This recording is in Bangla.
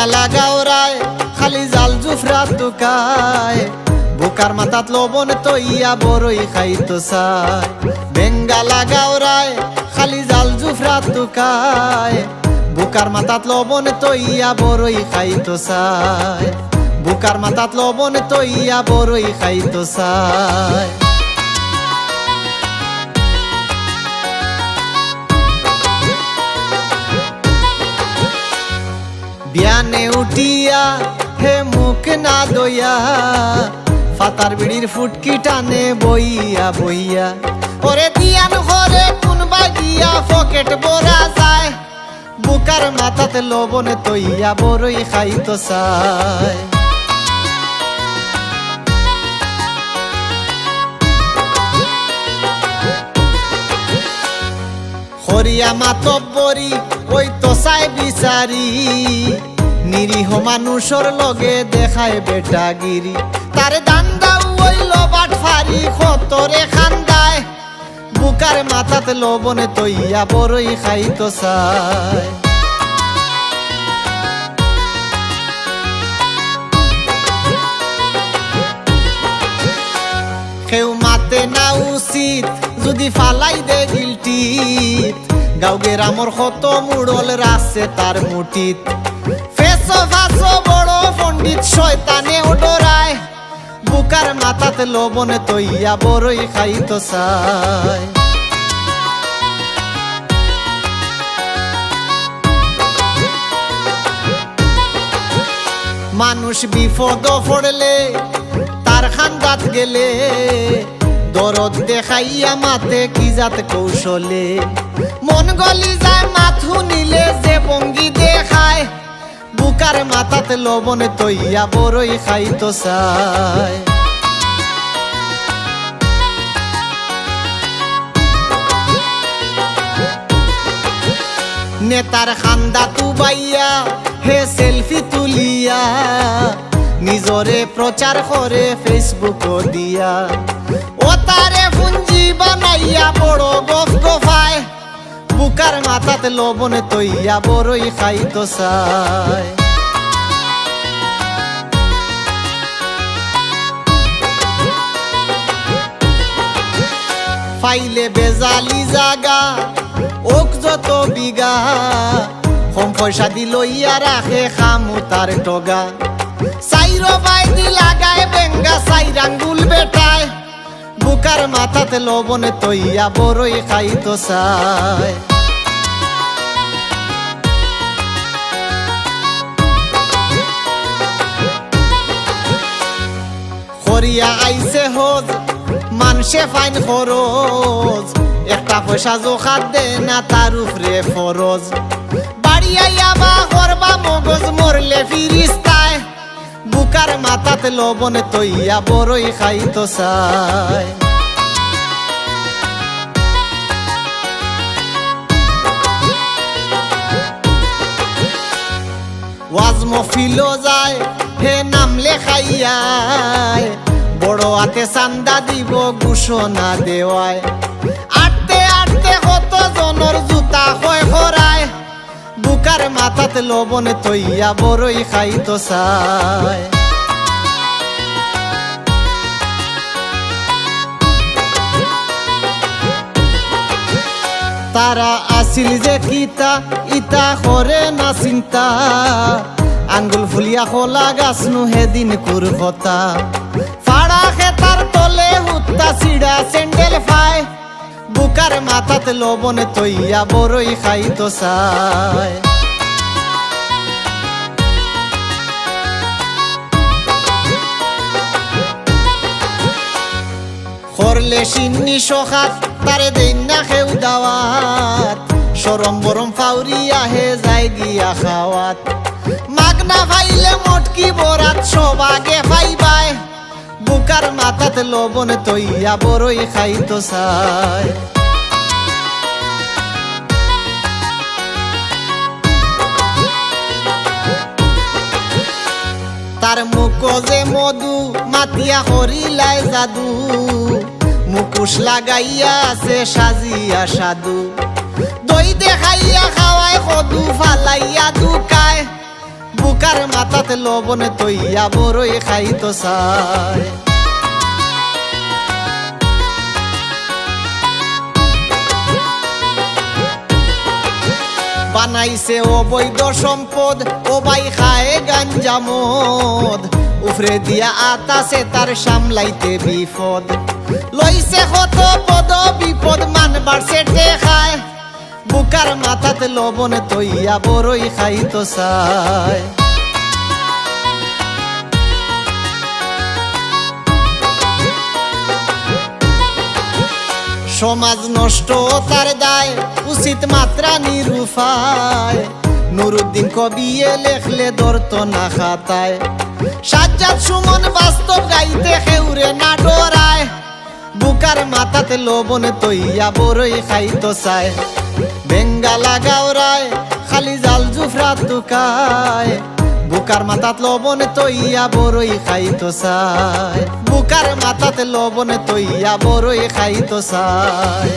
বেঙ্গালা গাওরায় খালি জাল জুফরা তুকায় বুকার মাথাত লবণ তৈয়া বড়ই খাইতো চায় বেঙ্গালা গাওরায় খালি জাল জুফরা তুকায় বুকার মাথাত লবণ তৈয়া বড়ই খাইতো চায় বুকার মাথাত লবণ তৈয়া বড়ই খাইতো চায় বিয়ানে উঠিয়া হে মুখ না দইয়া ফাতার বিড়ির ফুটকি টানে বইয়া বইয়া ওরে দিয়ান ঘরে কোনবা দিয়া পকেট ভরা যায় বুকার মাথাতে লবণ তৈয়া বড়ই খাইতো চায় হরিয়া মাতব্বরি ওই তো চাই বিচারি নিরীহ মানুষের লগে দেখায় বেটাগিরি তার দান্দাও ওই লবাট ফারি খতরে খান্দায় বুকার মাথাতে লবণ তৈয়া বড়ই খাইতো চায় কেউ মাতে না উচিত যদি ফালাই দে গিলটিত গাঁও গেরামর কত মুড়ল রাখছে তার মুঠিত ফেসো ফাঁসো বড় পণ্ডিত শয়তানে ডরায় বুকার মাথাতে লবণ তৈয়া বড়ই খাইতো চায় মানুষ বিপদ পড়লে তার খান্দাত গেলে দরদ দেখাইয়া মাতে কি জাত কৌশলে মন গলি যায় মাথু নিলে যে ভঙ্গি দেখায় বুকার মাথাতে লবণ তৈয়া বড়ই খাইতো চায় নেতার খান্দা তুবাইয়া হে সেলফি তুলিয়া নিজরে প্রচার করে ফেসবুক দিয়া ও তারে পুঞ্জি বানাইয়া বড় গফ গফায় বুকার মাথাতে লবণ তৈয়া বড়ই খাইতো চায় ফাইলে বেজালি জাগা ওক যত বিঘা কম পয়সা দি লইয়া রাখে খামু তার টগা সাইরো বাইদি লাগায় বেঙ্গা সাইরাঙ্গুল বেটায় বুকার মাথাতে লবণ তৈয়া বড়ই খাইতো চায় করিয়া আইছে হোজ মানসে ফাইন খরচ একটা পয়সা জোখাত দে না তার উপরে ফরজ বাড়িয়াইয়া বা করবা মগজ মরলে ফিরিস্তায় বুকার মাথাতে লবণ তৈয়া বড়ই খাইতো চায় ওয়াজ মফিলো যায় হে নাম লেখাইয়ায় বড় হাতে চান্দা দিব ঘোষণা দেওয়ায় আটতে আটতে কত জনের জুতা হয় খরায় বুকার মাথাতে লবণ তৈয়া বড়ই খাইতো চায় তারা আসিল যে কিতা ইতা করে না চিন্তা আঙ্গুল ফুলিয়া খোলা গাছ নু হেদিন কুর কথা ফাড়া খেতার তলে হুত্তা সিডা স্যান্ডেল ফায় বুকার মাথাতে লবণ তৈয়া বড়ই খাইতো চায় করলে সিন্নি সখাত তারে দেন না খেউ দাওয়াত সরম বরম ফাউরিয়া হে যায় গিয়া খাওয়াত মাগনা ফাইলে মটকি বরাত সব আগে ফাইবায় বুকার মাথাতে লবণ তৈয়া বড়ই খাইতো চায় তার মুখ যে মধু মাতিয়া হরিলাই জাদু মুকুশ লাগাইয়া আছে সাজিয়া সাধু দই দেখাইয়া খাওয়ায় সদু ফালাইয়া দুকায় বুকার মাথাতে লবণ তৈয়া বড়ই খাইতো চায় বানাইছে অবৈধ সম্পদ ও ভাই খায় গাঞ্জা মদ উফরে দিয়া আতাছে তার সামলাইতে বিপদ লইছে কত পদ বিপদ মানবার সেটে খায় বুকার মাথাতে লবণ তৈয়া বড়ই খাইতো চায় সমাজ নষ্ট তার দায় উচিত মাত্রা নিরুপায় নুরুদ্দিন কবিয়ে লেখলে ধরত না খাতায় সাজ্জাদ সুমন বাস্তব গাইতে খেউরে না ডরায় বুকার মাথাতে লবণ তৈয়া বড়ই খাইতো চায় বেঙ্গা লাগাওরায় খালি জাল জুফরা তুকায় বুকার মাথাত লবণ তৈয়া বড়ই খাইতো চায় বুকার মাথাতে লবণ তৈয়া বড়ই খাইতো চায়